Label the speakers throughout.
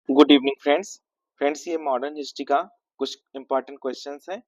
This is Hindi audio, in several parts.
Speaker 1: गुड इवनिंग फ्रेंड्स ये मॉडर्न हिस्ट्री का कुछ इंपॉर्टेंट क्वेश्चंस हैं।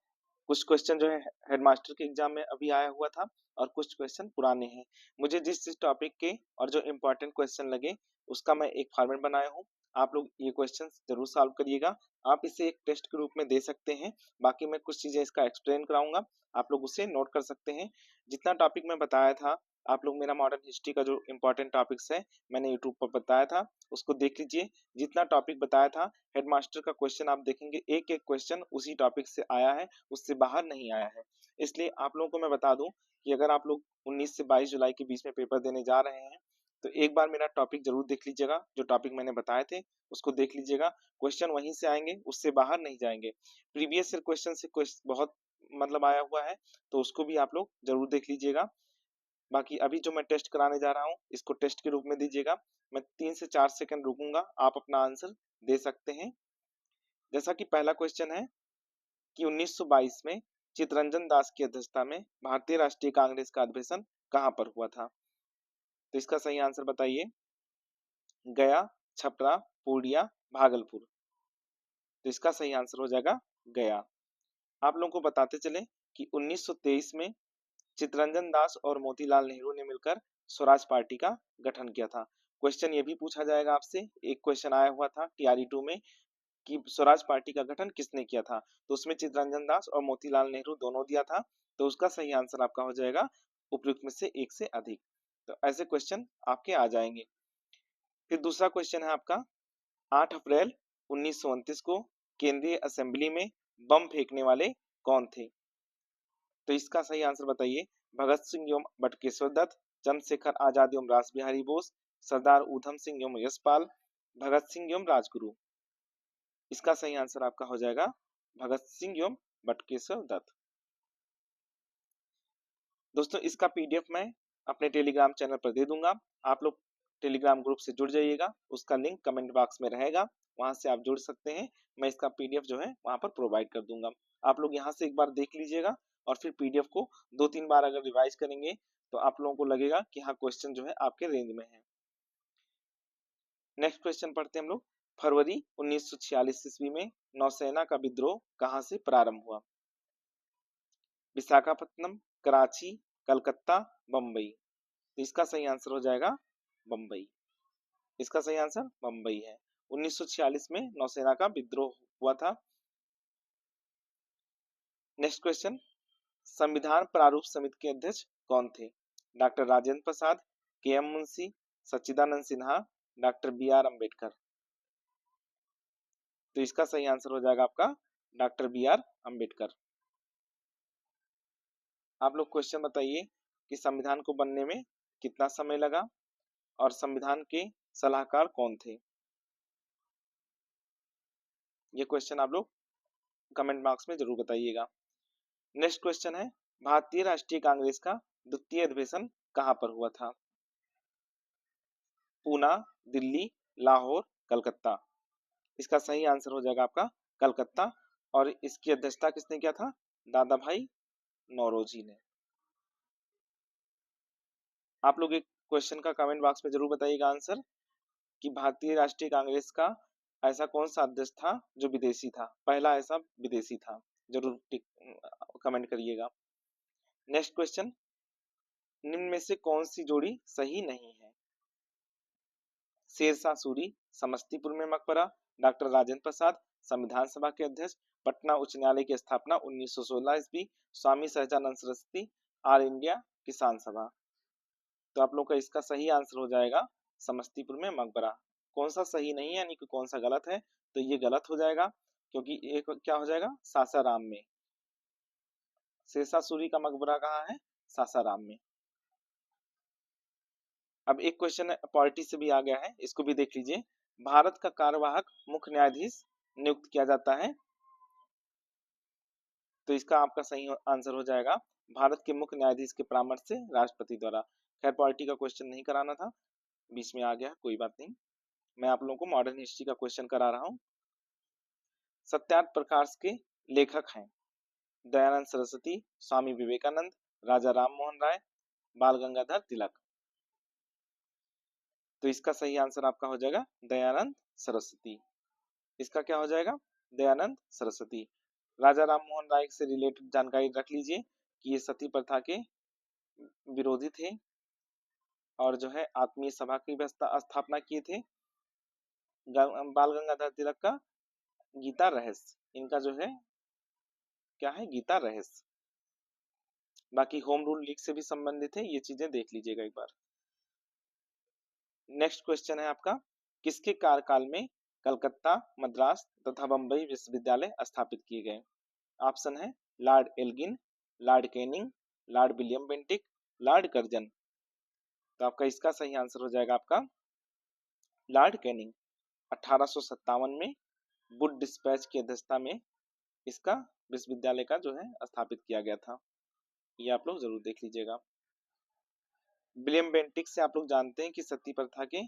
Speaker 1: कुछ क्वेश्चन जो है हेडमास्टर के एग्जाम में अभी आया हुआ था और कुछ क्वेश्चन पुराने हैं। मुझे जिस जिस टॉपिक के और जो इंपॉर्टेंट क्वेश्चन लगे उसका मैं एक फॉर्मेट बनाया हूँ। आप लोग ये क्वेश्चंस जरूर सॉल्व करिएगा। आप इसे एक टेस्ट के रूप में दे सकते हैं। बाकी मैं कुछ चीजें इसका एक्सप्लेन कराऊंगा, आप लोग उसे नोट कर सकते हैं। जितना टॉपिक मैं बताया था, आप लोग मेरा मॉडर्न हिस्ट्री का जो इंपॉर्टेंट टॉपिक्स है मैंने यूट्यूब पर बताया था, उसको देख लीजिए। जितना टॉपिक बताया था हेडमास्टर का क्वेश्चन आप देखेंगे, एक एक क्वेश्चन उसी टॉपिक से आया है, उससे बाहर नहीं आया है। इसलिए आप लोगों को मैं बता दूं कि अगर आप लोग 19 से 22 जुलाई के बीच में पेपर देने जा रहे हैं तो एक बार मेरा टॉपिक जरूर देख लीजिएगा। जो टॉपिक मैंने बताए थे उसको देख लीजिएगा। क्वेश्चन वहीं से आएंगे, उससे बाहर नहीं जाएंगे। प्रीवियस ईयर क्वेश्चन से बहुत मतलब आया हुआ है, तो उसको भी आप लोग जरूर देख लीजिएगा। बाकी अभी जो मैं टेस्ट कराने जा रहा हूँ इसको टेस्ट के रूप में दीजिएगा। मैं 3 से 4 सेकंड रुकूंगा, आप अपना आंसर दे सकते हैं। जैसा कि पहला क्वेश्चन है कि 1922 में चित्तरंजन दास की अध्यक्षता में भारतीय राष्ट्रीय कांग्रेस का अधिवेशन कहाँ पर हुआ था? तो इसका सही आंसर बताइए। गया, छपरा, पूर्णिया, भागलपुर। तो इसका सही आंसर हो जाएगा गया। आप लोगों को बताते चले कि 1923 में चित्तरंजन दास और मोतीलाल नेहरू ने मिलकर स्वराज पार्टी का गठन किया था। क्वेश्चन ये भी पूछा जाएगा आपसे, एक क्वेश्चन आया हुआ था टीआरई 2 में कि स्वराज पार्टी का गठन किसने किया था, तो उसमें चित्तरंजन दास और मोतीलाल नेहरू दोनों दिया था। तो उसका सही आंसर आपका हो जाएगा उपयुक्त में से एक से अधिक। तो ऐसे क्वेश्चन आपके आ जाएंगे। फिर दूसरा क्वेश्चन है आपका, 8 अप्रैल 1929 को केंद्रीय असेंबली में बम फेंकने वाले कौन थे? तो इसका सही आंसर बताइए। भगत सिंह एवं बटुकेश्वर दत्त, चंद्रशेखर आजाद एवं रास बिहारी बोस, सरदार ऊधम सिंह एवं यशपाल, भगत सिंह एवं राजगुरु। इसका सही आंसर आपका हो जाएगा भगत सिंह एवं बटुकेश्वर दत्त। दोस्तों इसका पीडीएफ मैं अपने टेलीग्राम चैनल पर दे दूंगा। आप लोग टेलीग्राम ग्रुप से जुड़ जाइएगा, उसका लिंक कमेंट बॉक्स में रहेगा, वहां से आप जुड़ सकते हैं। मैं इसका पीडीएफ जो है वहां पर प्रोवाइड कर दूंगा। आप लोग यहाँ से एक बार देख लीजिएगा और फिर पीडीएफ को 2-3 बार अगर रिवाइज करेंगे तो आप लोगों को लगेगा कि हाँ क्वेश्चन जो है आपके रेंज में है। नेक्स्ट क्वेश्चन पढ़ते हैं हम लोग। फरवरी 1946 ईस्वी में नौसेना का विद्रोह कहाँ से प्रारंभ हुआ? विशाखापत्तनम, कराची, कलकत्ता, बम्बई। तो इसका सही आंसर हो जाएगा बम्बई। इसका सही आंसर बम्बई है। 1946 में नौसेना का विद्रोह हुआ था। नेक्स्ट क्वेश्चन, संविधान प्रारूप समिति के अध्यक्ष कौन थे? Doctor Rajendra Prasad, K M Munshi, Sachchidanand Sinha, doctor B R Ambedkar. तो इसका सही आंसर हो जाएगा आपका डॉक्टर बी आर अम्बेडकर। आप लोग क्वेश्चन बताइए कि संविधान को बनने में कितना समय लगा और संविधान के सलाहकार कौन थे? ये क्वेश्चन आप लोग कमेंट बॉक्स में जरूर बताइएगा। नेक्स्ट क्वेश्चन है, भारतीय राष्ट्रीय कांग्रेस का द्वितीय अधिवेशन कहाँ पर हुआ था? पूना, दिल्ली, लाहौर, कलकत्ता। इसका सही आंसर हो जाएगा आपका कलकत्ता। और इसकी अध्यक्षता किसने किया था? दादा भाई नौरोजी ने। आप लोग एक क्वेश्चन का कमेंट बॉक्स में जरूर बताइएगा आंसर कि भारतीय राष्ट्रीय कांग्रेस का ऐसा कौन सा अध्यक्ष था जो विदेशी था, पहला ऐसा विदेशी था। जरूर कमेंट करिएगा। नेक्स्ट क्वेश्चन, निम्न में से कौन सी जोड़ी सही नहीं है? शेरशाह सूरी, समस्तीपुर में मकबरा, डॉक्टर राजेंद्र प्रसाद, संविधान सभा के अध्यक्ष, पटना उच्च न्यायालय की स्थापना 1916 ईस्वी, स्वामी सहजानंद सरस्वती, ऑल इंडिया किसान सभा। तो आप लोग का इसका सही आंसर हो जाएगा समस्तीपुर में मकबरा। कौन सा सही नहीं है यानी कि कौन सा गलत है? तो ये गलत हो जाएगा, क्योंकि एक क्या हो जाएगा सासाराम में। शेरशाह सूरी का मकबरा कहाँ है? सासाराम में। अब एक क्वेश्चन पॉलिटी से भी आ गया है, इसको भी देख लीजिए। भारत का कार्यवाहक मुख्य न्यायाधीश नियुक्त किया जाता है। तो इसका आपका सही आंसर हो जाएगा भारत के मुख्य न्यायाधीश के परामर्श से राष्ट्रपति द्वारा। खैर पॉलिटी का क्वेश्चन नहीं कराना था, बीच में आ गया, कोई बात नहीं। मैं आप लोगों को मॉडर्न हिस्ट्री का क्वेश्चन करा रहा हूँ। सत्याग्रह प्रकाश के लेखक हैं दयानंद सरस्वती, स्वामी विवेकानंद, राजा राम मोहन राय, बाल गंगाधर तिलक। तो इसका सही आंसर आपका हो जाएगा दयानंद सरस्वती। इसका क्या हो जाएगा? दयानंद सरस्वती। राजा राम मोहन राय से रिलेटेड जानकारी रख लीजिए कि ये सती प्रथा के विरोधी थे और जो है आत्मीय सभा की भी स्थापना किए थे। बाल गंगाधर तिलक का गीता रहस्य, इनका जो है क्या है? गीता रहस्य। बाकी होम रूल लीग से भी संबंधित है, ये चीजें देख लीजिएगा एक बार। नेक्स्ट क्वेश्चन है आपका, किसके कार्यकाल में कलकत्ता, मद्रास तथा बंबई विश्वविद्यालय स्थापित किए गए? ऑप्शन है lord Elgin, lord Canning, lord William Bentinck, lord Curzon. तो आपका इसका सही आंसर हो जाएगा आपका लॉर्ड कैनिंग। 1857 में वुड डिस्पैच की अध्यक्षता में इसका विश्वविद्यालय का जो है स्थापित किया गया था। ये आप लोग जरूर देख लीजिएगा। विलियम बेंटिक से आप लोग जानते हैं कि सती प्रथा के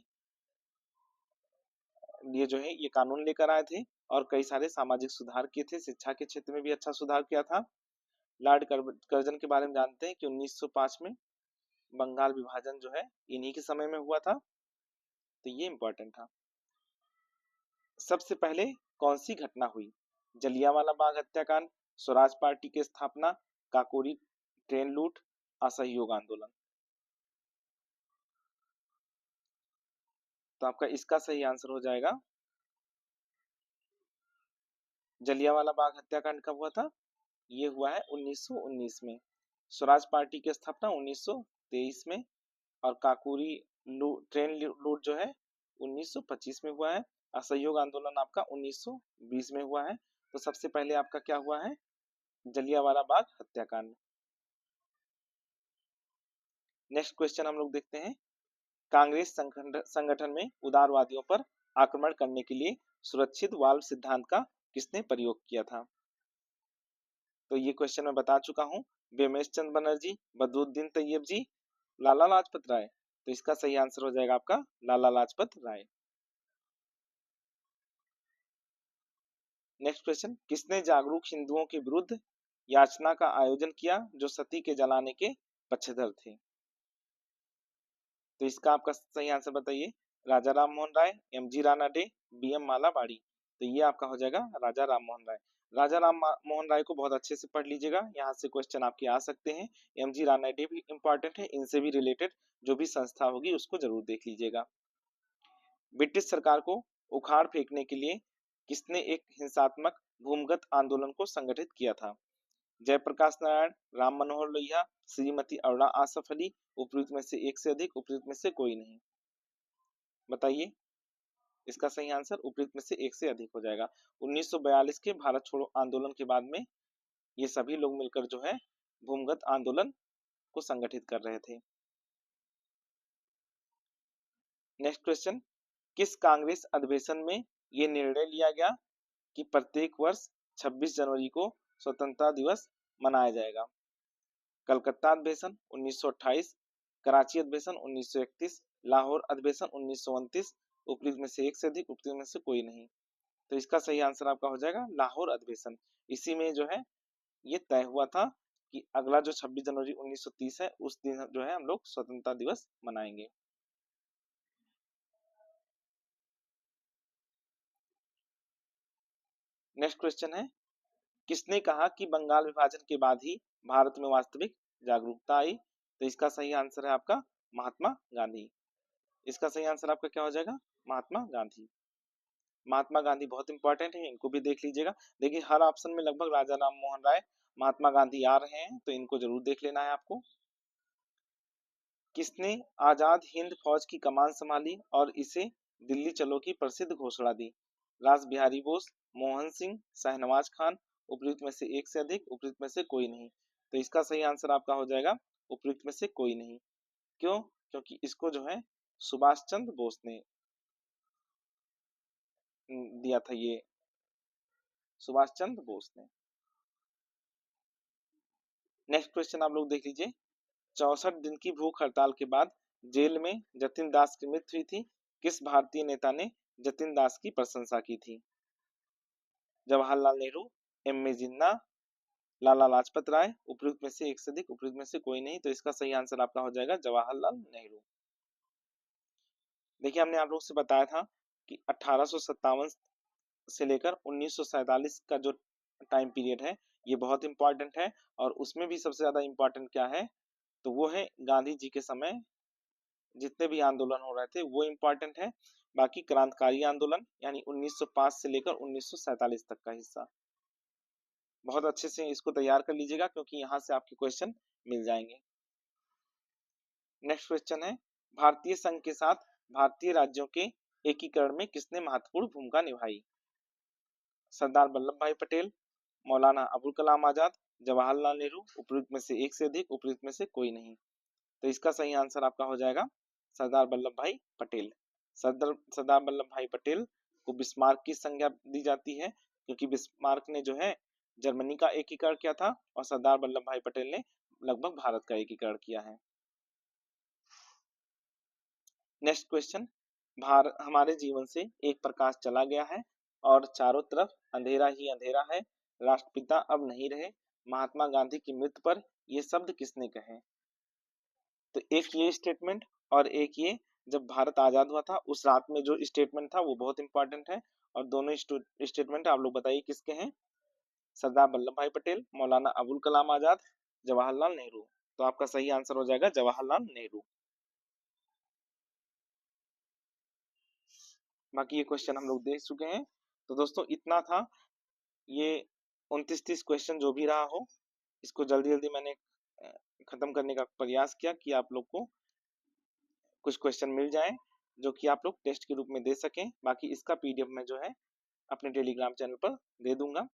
Speaker 1: ये जो है ये कानून लेकर आए थे और कई सारे सामाजिक सुधार किए थे, शिक्षा के क्षेत्र में भी अच्छा सुधार किया था। लॉर्ड कर्जन के बारे में जानते हैं कि 1905 में बंगाल विभाजन जो है इन्हीं के समय में हुआ था, तो ये इंपॉर्टेंट था। सबसे पहले कौन सी घटना हुई? जलियांवाला बाग हत्याकांड, स्वराज पार्टी की स्थापना, काकोरी ट्रेन लूट, असहयोग आंदोलन। तो आपका इसका सही आंसर हो जाएगा जलियांवाला बाग हत्याकांड कब हुआ था? ये हुआ है 1919 में। स्वराज पार्टी की स्थापना 1923 में और काकोरी ट्रेन लूट जो है 1925 में हुआ है। असहयोग आंदोलन आपका 1920 में हुआ है। तो सबसे पहले आपका क्या हुआ है? जलियांवाला बाग हत्याकांड। नेक्स्ट क्वेश्चन हम लोग देखते हैं, कांग्रेस संगठन में उदारवादियों पर आक्रमण करने के लिए सुरक्षित वाल्व सिद्धांत का किसने प्रयोग किया था? तो ये क्वेश्चन मैं बता चुका हूँ, बेमेश चंद बनर्जी, बदरुद्दीन तैयब जी, लाला लाजपत राय। तो इसका सही आंसर हो जाएगा आपका लाला लाजपत राय। नेक्स्ट क्वेश्चन, किसने जागरूक हिंदुओं के विरुद्ध याचना का आयोजन किया जो सती के जलाने के पक्षधर थे? तो इसका आपका सही आंसर बताइए। Raja Ram Mohan Roy, M G Ranade, B M Malabari. तो ये आपका हो जाएगा राजा राम मोहन राय। राजा राम मोहन राय को बहुत अच्छे से पढ़ लीजिएगा, यहाँ से क्वेश्चन आपके आ सकते हैं। एम जी रानाडे भी इंपॉर्टेंट है, इनसे भी रिलेटेड जो भी संस्था होगी उसको जरूर देख लीजिएगा। ब्रिटिश सरकार को उखाड़ फेंकने के लिए किसने एक हिंसात्मक भूमिगत आंदोलन को संगठित किया था? जयप्रकाश नारायण, राम मनोहर लोहिया, श्रीमती अरुणा आसफ अली, उपयुक्त में से एक से अधिक, उपयुक्त में से कोई नहीं। बताइए इसका सही आंसर उपयुक्त में से एक से अधिक हो जाएगा। 1942 के भारत छोड़ो आंदोलन के बाद में ये सभी लोग मिलकर जो है भूमिगत आंदोलन को संगठित कर रहे थे। नेक्स्ट क्वेश्चन, किस कांग्रेस अधिवेशन में ये निर्णय लिया गया कि प्रत्येक वर्ष 26 जनवरी को स्वतंत्रता दिवस मनाया जाएगा? कलकत्ता अधिवेशन 1928, कराची अधिवेशन 1931, लाहौर अधिवेशन 1929, उपयुक्त में से एक से अधिक, उपयुक्त में से कोई नहीं। तो इसका सही आंसर आपका हो जाएगा लाहौर अधिवेशन। इसी में जो है ये तय हुआ था कि अगला जो 26 जनवरी 1930 है उस दिन जो है हम लोग स्वतंत्रता दिवस मनाएंगे। नेक्स्ट क्वेश्चन है, किसने कहा कि बंगाल विभाजन के बाद ही भारत में वास्तविक जागरूकता आई? तो इसका सही आंसर है आपका महात्मा गांधी। इसका सही आंसर आपका क्या हो जाएगा? महात्मा गांधी। महात्मा गांधी बहुत इंपॉर्टेंट है, इनको भी देख लीजिएगा। देखिए हर ऑप्शन में लगभग राजा राम मोहन राय, महात्मा गांधी आ रहे हैं, तो इनको जरूर देख लेना है आपको। किसने आजाद हिंद फौज की कमान संभाली और इसे दिल्ली चलो की प्रसिद्ध घोषणा दी? रास बिहारी बोस, मोहन सिंह, शहनवाज खान, उपयुक्त में से एक से अधिक, उपयुक्त में से कोई नहीं। तो इसका सही आंसर आपका हो जाएगा उपयुक्त में से कोई नहीं। क्यों? क्योंकि इसको जो है सुभाष चंद्र बोस ने दिया था, ये सुभाष चंद्र बोस ने। नेक्स्ट क्वेश्चन आप लोग देख लीजिए, 64 दिन की भूख हड़ताल के बाद जेल में जतिन दास की मृत्यु हुई थी, किस भारतीय नेता ने जतिन दास की प्रशंसा की थी? जवाहरलाल नेहरू, एम ए जिन्ना, लाला लाजपत राय, उपयुक्त में से एक से अधिक, उपयुक्त में से कोई नहीं। तो इसका सही आंसर आपका हो जाएगा जवाहरलाल नेहरू। देखिए हमने आप लोग से बताया था कि 1857 से लेकर 1947 का जो टाइम पीरियड है ये बहुत इंपॉर्टेंट है, और उसमें भी सबसे ज्यादा इंपॉर्टेंट क्या है, तो वो है गांधी जी के समय जितने भी आंदोलन हो रहे थे वो इम्पोर्टेंट है। बाकी क्रांतिकारी आंदोलन यानी 1905 से लेकर 1947 तक का हिस्सा। बहुत अच्छे से इसको तैयार कर लीजिएगा क्योंकि यहाँ से आपके क्वेश्चन मिल जाएंगे। नेक्स्ट क्वेश्चन है, भारतीय संघ के साथ भारतीय राज्यों के एकीकरण में किसने महत्वपूर्ण भूमिका निभाई? सरदार वल्लभ भाई पटेल, मौलाना अबुल कलाम आजाद, जवाहरलाल नेहरू, उपयुक्त में से एक से अधिक, उपयुक्त में से कोई नहीं। तो इसका सही आंसर आपका हो जाएगा सरदार वल्लभ भाई पटेल। सरदार वल्लभ भाई पटेल को बिस्मार्क की संज्ञा दी जाती है क्योंकि बिस्मार्क ने जो है जर्मनी का एकीकरण किया था और सरदार वल्लभ भाई पटेल ने लगभग भारत का एकीकरण किया है। नेक्स्ट क्वेश्चन, भारत हमारे जीवन से एक प्रकाश चला गया है और चारों तरफ अंधेरा ही अंधेरा है, राष्ट्रपिता अब नहीं रहे, महात्मा गांधी की मृत्यु पर ये शब्द किसने कहे? तो एक ये स्टेटमेंट और एक ये जब भारत आजाद हुआ था उस रात में जो स्टेटमेंट था वो बहुत इंपॉर्टेंट है, और दोनों स्टेटमेंट आप लोग बताइए किसके हैं? सरदार वल्लभ भाई पटेल, मौलाना अबुल कलाम आजाद, जवाहरलाल नेहरू। तो आपका सही आंसर हो जाएगा जवाहरलाल नेहरू। बाकी ये क्वेश्चन हम लोग देख चुके हैं। तो दोस्तों इतना था, ये 29-30 क्वेश्चन जो भी रहा हो इसको जल्दी जल्दी मैंने खत्म करने का प्रयास किया कि आप लोग को कुछ क्वेश्चन मिल जाए जो कि आप लोग टेस्ट के रूप में दे सकें। बाकी इसका पीडीएफ मैं जो है अपने टेलीग्राम चैनल पर दे दूंगा।